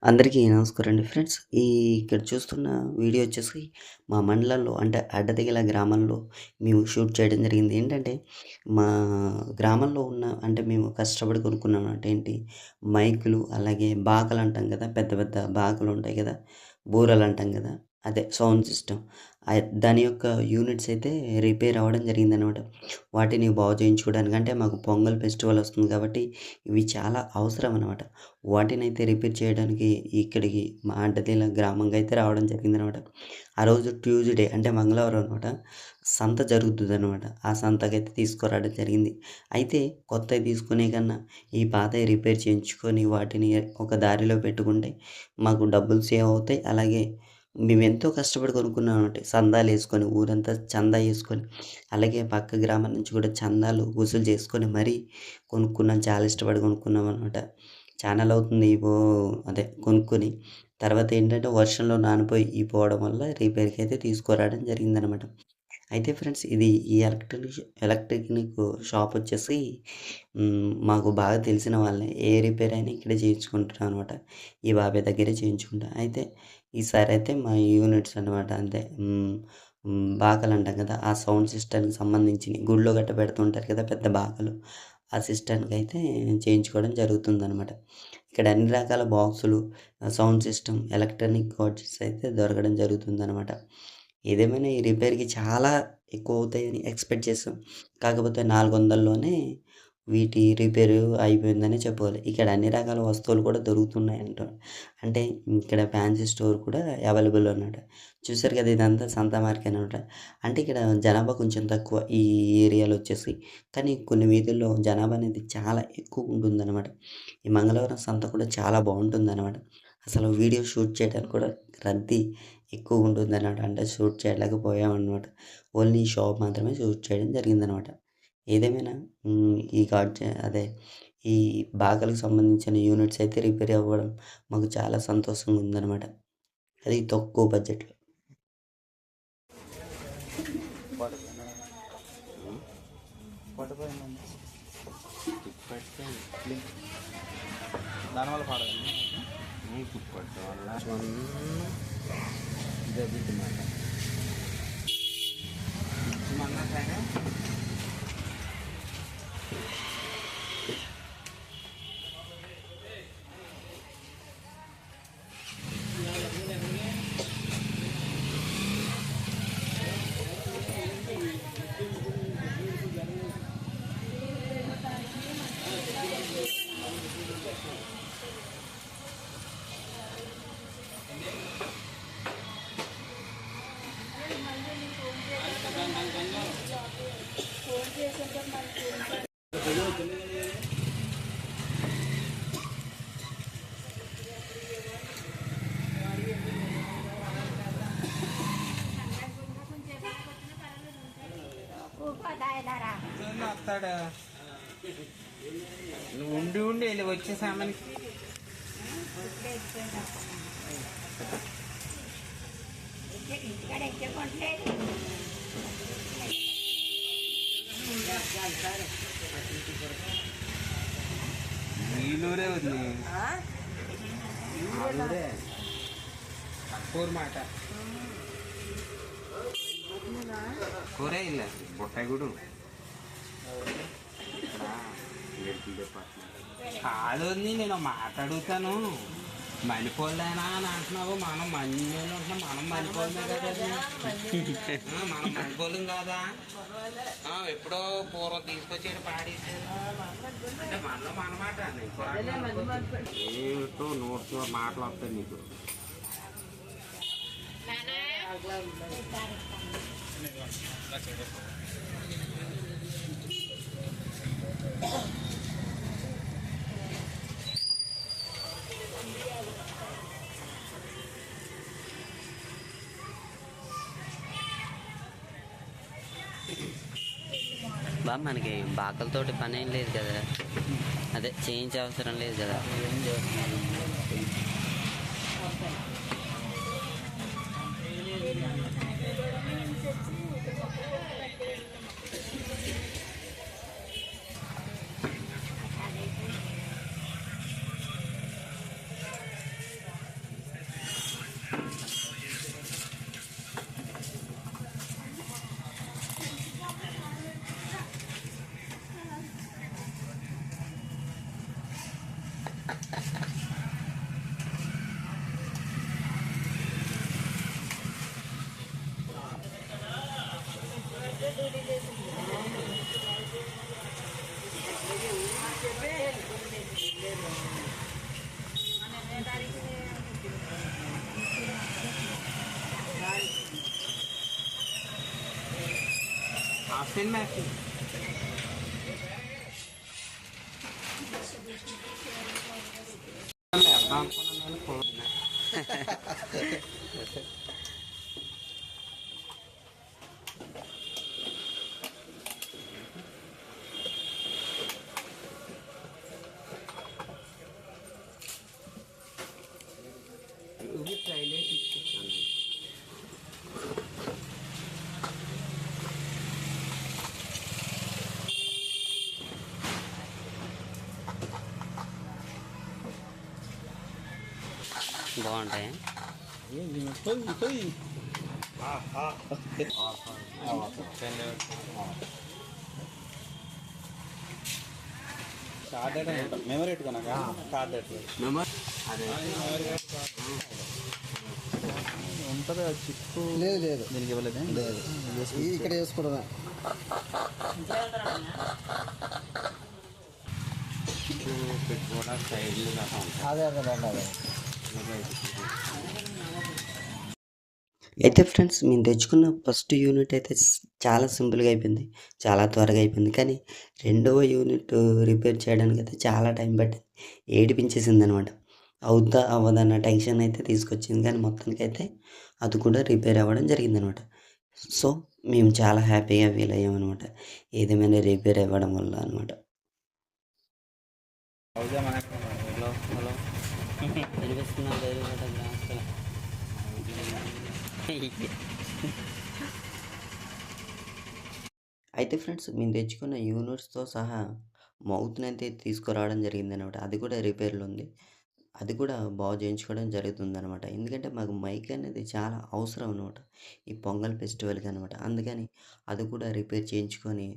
అందరికీ నమస్కారం అండి ఫ్రెండ్స్. ఇక్కడ చూస్తున్న వీడియో వచ్చేసి మా మండలంలో అంటే అడ్డతెగల గ్రామంలో మేము షూట్ చేయడం జరిగింది. ఏంటంటే మా గ్రామంలో ఉన్న అంటే మేము కష్టపడి కొనుక్కున్నామన్నమాట. ఏంటి మైకులు, అలాగే బాకలు అంటాం కదా! పెద్ద పెద్ద బాకలు ఉంటాయి కదా! బూరలు అంటాం కదా! అదే సౌండ్ సిస్టమ్. దాని యొక్క యూనిట్స్ అయితే రిపేర్ అవ్వడం జరిగిందనమాట. వాటిని బాగు చేయించుకోవడానికి అంటే మాకు పొంగల్ ఫెస్టివల్ వస్తుంది కాబట్టి ఇవి చాలా అవసరం అనమాట. వాటినైతే రిపేర్ చేయడానికి ఇక్కడికి మా అడ్డతీగల గ్రామంకి అయితే రావడం జరిగిందనమాట. ఆ రోజు ట్యూస్‌డే అంటే మంగళవారం అనమాట. సంత జరుగుతదనమాట. ఆ సంతకైతే తీసుకురావడం జరిగింది. అయితే కొత్తయి తీసుకునే కన్నా ఈ పాతయి రిపేర్ చేయించుకొని వాటిని ఒక దారిలో పెట్టుకుంటే మాకు డబ్బులు సేవ్ అవుతాయి. అలాగే మేమెంతో కష్టపడి కొనుక్కున్నామన్నమాట. సందాలేసుకొని ఊరంతా చందా యేసుకొని, అలాగే పక్క గ్రామం నుంచి కూడా చందాలు వసూలు చేసుకొని మరీ కొనుక్కున్నాం. చాలా ఇష్టపడి కొనుక్కున్నామనమాట. చానాళ్ళవుతుంది అదే కొనుక్కొని. తర్వాతేంటంటే వర్షంలో నానిపోయి పోవడం వల్ల రిపేర్‌కయితే తీసుకురావడం జరిగిందనమాట. అయితే ఫ్రెండ్స్ ఇది ఈ ఎలక్ట్రానిక్ షాపొచ్చేసి మాకు బాగా తెలిసిన వాళ్ళే. ఏ రిపేర్ అయినా ఇక్కడే చేయించుకుంటాం అనమాట. ఈ బాబాయ్ దగ్గరే చేయించుకుంటా. అయితే ఈసారైతే మా యూనిట్స్ అనమాట అంతే. బాకాలంటాం కదా! ఆ సౌండ్ సిస్టమ్‌కి సంబంధించినయి గుడిలో గట్టా పెడుతుంటారు కదా! పెద్ద బాకాలు. ఆ సిస్టమ్‌కయితే చేయించుకోవడం జరుగుతుందనమాట. ఇక్కడ అన్ని రకాల బాక్సులు, సౌండ్ సిస్టమ్, ఎలక్ట్రానిక్ గాడ్జెట్స్ అయితే దొరకడం జరుగుతుందనమాట. ఏదేమైనా ఈ రిపేర్‌కి చాలా ఎక్కువవుతాయని ఎక్స్‌పెక్ట్ చేసాం. కాకపోతే 400లోనే వీటి రిపేరు అయిపోయిందనే చెప్పుకోవాలి. ఇక్కడ అన్ని రకాల వస్తువులు కూడా దొరుకుతున్నాయంట. అంటే ఇక్కడ ఫ్యాన్సీ స్టోర్ కూడా అవైలబుల్ అన్నమాట. చూసారు కదా! ఇదంతా సంతా మార్కెట్ అనమాట. అంటే ఇక్కడ జనాభా కొంచెం తక్కువ ఈ ఏరియాలో వచ్చేసి. కానీ కొన్ని వీధుల్లో జనాభా అనేది చాలా ఎక్కువుంటుందనమాట. ఈ మంగళవారం సంత కూడా చాలా బావుంటుందనమాట. అసలు వీడియో షూట్ చేయడానికి కూడా రద్దీ ఎక్కువుంటుందనమాట. అంటే షూట్ చేయలేకపోయామనమాట. ఓన్లీ షాప్ మాత్రమే షూట్ చేయడం జరిగిందనమాట. ఏదేమైనా ఈ అదే ఈ బాగాలకు సంబంధించిన యూనిట్స్ అయితే రిపేర్ అవ్వడం మాకు చాలా సంతోషంగా ఉందనమాట. అది తక్కువ బడ్జెట్‌లో. దానివల్ల పాడదండి కుప్పట్టు వల్ల జరుగుతుందన్నమాట. ఇచ్చుమన్నా సరే వస్తాడు. నువ్వు ఉండి ఉండి వెళ్ళి వచ్చేసామని వీలూరే ఉంది కూరమాట కూరే ಇಲ್ಲ బొట్టగుడు కాదు నేను మాట్లాడుతాను. మణిపోలేనా అని అంటున్నావు. మనం మంచిలో ఉంటున్నాం. మనం మణిపోలమే కదా. మనం మణిపోలేం కాదా? ఎప్పుడో పూర్వం తీసుకొచ్చి పాడేసారు అంటే మనలో మన మాట ఏమిటో నోట్స్ మాటలు వస్తాయి నీకు. మనకి బాకలతోటి పనేం లేదు కదా! అదే చేయించే అవసరం లేదు కదా! సినిమా ట్రైలే ఇచ్చేసాను. బాగుంటాయి. మెమరీ పెట్టుకున్నాక కార్డ్ అదే ఉంటుంది చిప్పు. లేదు లేదు దీనికి ఇవ్వలేదు. లేదు ఇక్కడ వేసుకోవడమే. కూడా సైడ్లు కదా ఉంటాయి. అదే అదే అదే అయితే ఫ్రెండ్స్ మేము తెచ్చుకున్న ఫస్ట్ యూనిట్ అయితే చాలా సింపుల్గా అయిపోయింది, చాలా త్వరగా అయిపోయింది. కానీ రెండవ యూనిట్ రిపేర్ చేయడానికి అయితే చాలా టైం పట్టింది, ఏడిపించేసింది అనమాట. అవుద్దా అవ్వదన్న టెన్షన్ అయితే తీసుకొచ్చింది. కానీ మొత్తానికి అయితే అది కూడా రిపేర్ అవ్వడం జరిగిందనమాట. సో మేము చాలా హ్యాపీగా ఫీల్ అయ్యామన్నమాట, ఏదేమైనా రిపేర్ అవ్వడం వల్ల అనమాట. హలో హలో వినిపిస్తున్నా లేదు కదా గ్రామస్తుల. అయితే ఫ్రెండ్స్ మేము తెచ్చుకున్న యూనిట్స్తో సహా మౌత్ని అయితే తీసుకురావడం జరిగిందనమాట. అది కూడా రిపేర్లో ఉంది, అది కూడా బాగు చేయించుకోవడం జరుగుతుందనమాట. ఎందుకంటే మాకు మైక్ అనేది చాలా అవసరం అనమాట ఈ పొంగల్ ఫెస్టివల్కి అనమాట. అందుకని అది కూడా రిపేర్ చేయించుకొని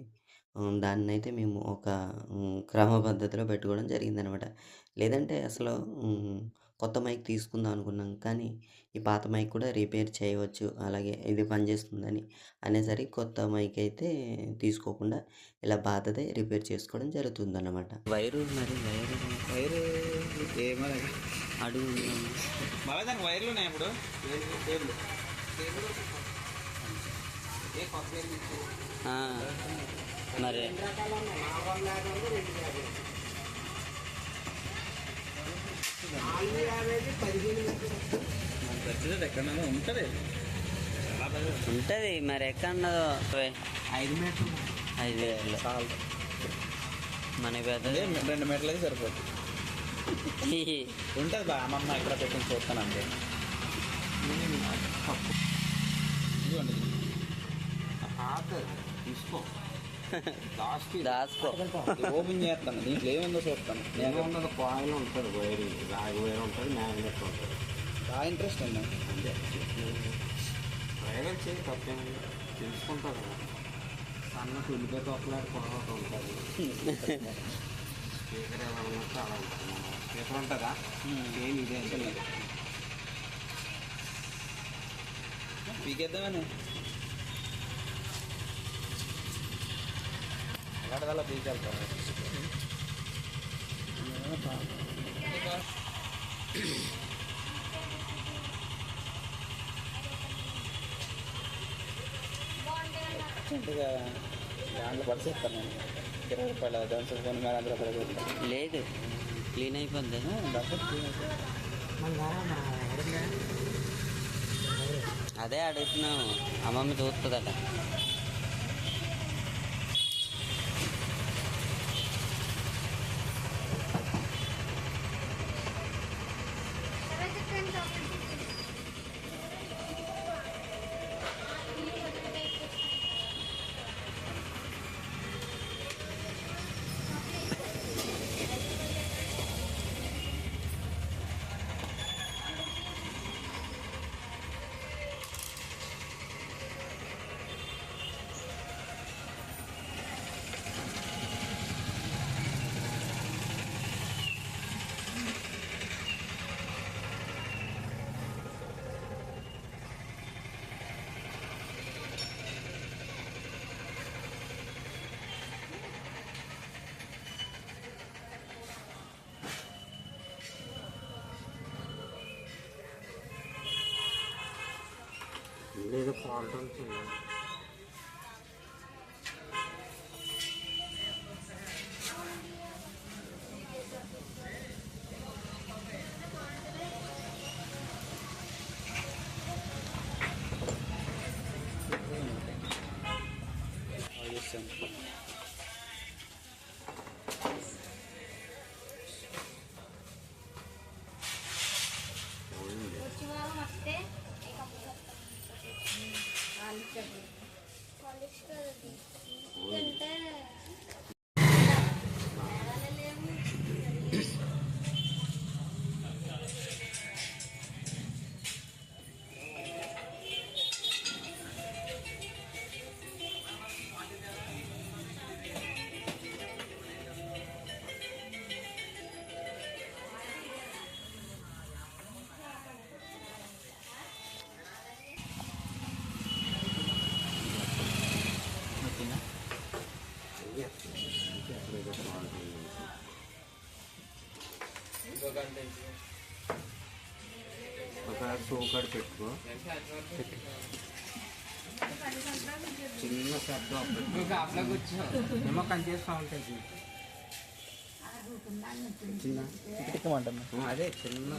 దాన్నైతే మేము ఒక క్రమ పద్ధతిలో పెట్టుకోవడం జరిగిందనమాట. లేదంటే అసలు కొత్త మైక్ తీసుకుందాం అనుకున్నాం, కానీ ఈ పాత మైక్ కూడా రిపేర్ చేయవచ్చు, అలాగే ఇది పనిచేస్తుందని అనేసరికి కొత్త మైక్ అయితే తీసుకోకుండా ఇలా పాతదే రిపేర్ చేసుకోవడం జరుగుతుందన్నమాట. వైరు మరి వైరు వైరు ఏమన్నా అడుగు మళ్ళీ దానికి వైర్లు ఉన్నాయి ఇప్పుడు. టేబుల్ ఆ, మరి ఎక్కడన్నా ఉంటుంది. ఉంటుంది మరి ఎక్కడన్నదో 5 మీటర్లు 5 మీటర్లు చాలు. మనకి పెద్దది 2 మీటర్లు అయితే సరిపోతుంది. ఉంటుంది బా అమ్మమ్మ ఇక్కడ పెట్టుకుని చూస్తాను అంతే. ఇదిగోండి తీసుకో దాసుకో. ఓపెన్ చేస్తాను, దీంట్లో ఏముందో చూస్తాను. నేను ఉన్నది కాయిల్ ఉంటుంది, వైర్ రాగి వైర్ ఉంటుంది, మ్యాగ్నెట్ ఉంటుంది. బాగా ఇంట్రెస్ట్ ఉంది. అంతే ప్రయోగం చేయి, తప్పేమి తెలుసుకుంటారు కదా. సన్న తుల్లిపై తొక్కలాడి పొడవట ఉంటుంది. స్పీకర్ ఎలా ఉన్నట్టు అలా ఉంటుంది. స్పీకర్ ఉంటుందా ఏమి ఇదే చిన్నది పీకేద్దామని అలాంటిదల్లా పీకేళ్తాను. అర్జెంటుగా దాంట్లో పడిసేస్తాను నేను. 20 రూపాయలు దాని కొన్ని మరి అందులో పడిపోతాను. లేదు, క్లీన్ అయిపోద్ది. అదే అడుగుతున్నావు, అమ్మమ్మ చూస్తుందట. ఏదో ఫాల్ట్ ఉంటుంది. సోకాడు పెట్టుకో. చిన్న శబ్దం ఏమో కనిచేస్తూ ఉంటుంది. చిన్న టిక్కమంటున్నా అదే చిన్న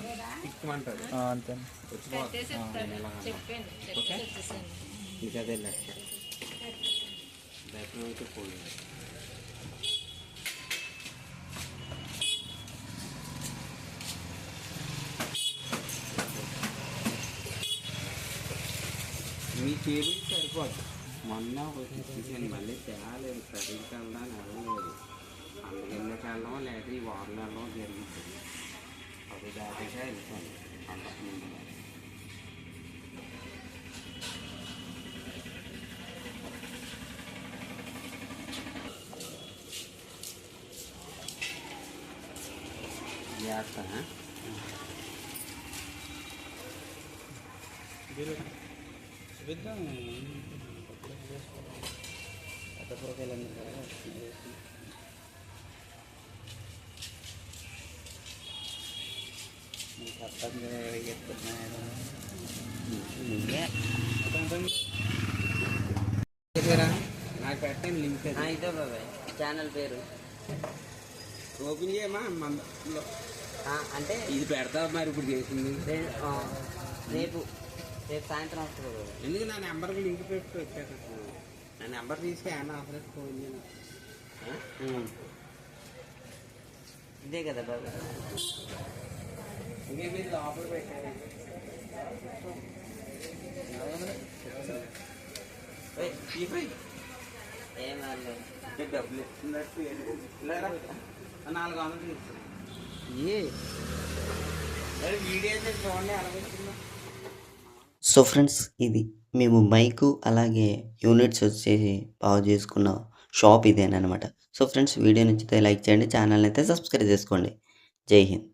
తిక్కమంటుంది. అంతే వచ్చిపోతుంది. ఓకే, ఇంకా అదే లెక్క. బయట నుంచి పోయింది. మీ టేబుల్ సరిపోదు. మొన్న ఒకటి చూసాను, మళ్ళీ తేలేదు. ప్రతికి వెళ్ళడానికి అవ్వలేదు. అందుకెళ్ళకి వెళ్ళడం లేదా ఈ వారం వెళ్ళడం జరుగుతుంది. అది దాటిగా వెళ్తాను అంతకుముందు. చేస్తా నాకు పెట్టండి లింక్. ఇదే బాబాయ్ ఛానల్ పేరు. ఓపెన్ చేయమా మనలో. అంటే ఇది పెడతా మరి ఇప్పుడు చేసింది. రేపు సాయంత్రం వస్తుంది బాబాయ్. ఎందుకు నా నెంబర్కి లింక్ పెట్టి వచ్చాక నా నెంబర్ తీసుకు ఏమన్నా ఆఫర్ ఫోన్ చేయను. ఇదే కదా బాబాయ్. ఇంకే మీరు ఆఫర్ పెట్టారు. ఏమన్నా డబ్బులు ఇస్తున్నట్టు 400 తీసుకున్నాను. వీడియో అయితే చూడండి ఎలా వచ్చిందో. సో ఫ్రెండ్స్, ఇది మేము మైకు అలాగే యూనిట్స్ వచ్చేసి బాగు చేసుకున్న షాప్ ఇదేనమాట. సో ఫ్రెండ్స్, వీడియో నచ్చితే లైక్ చేయండి, ఛానల్ని అయితే సబ్స్క్రైబ్ చేసుకోండి. జై హింద్.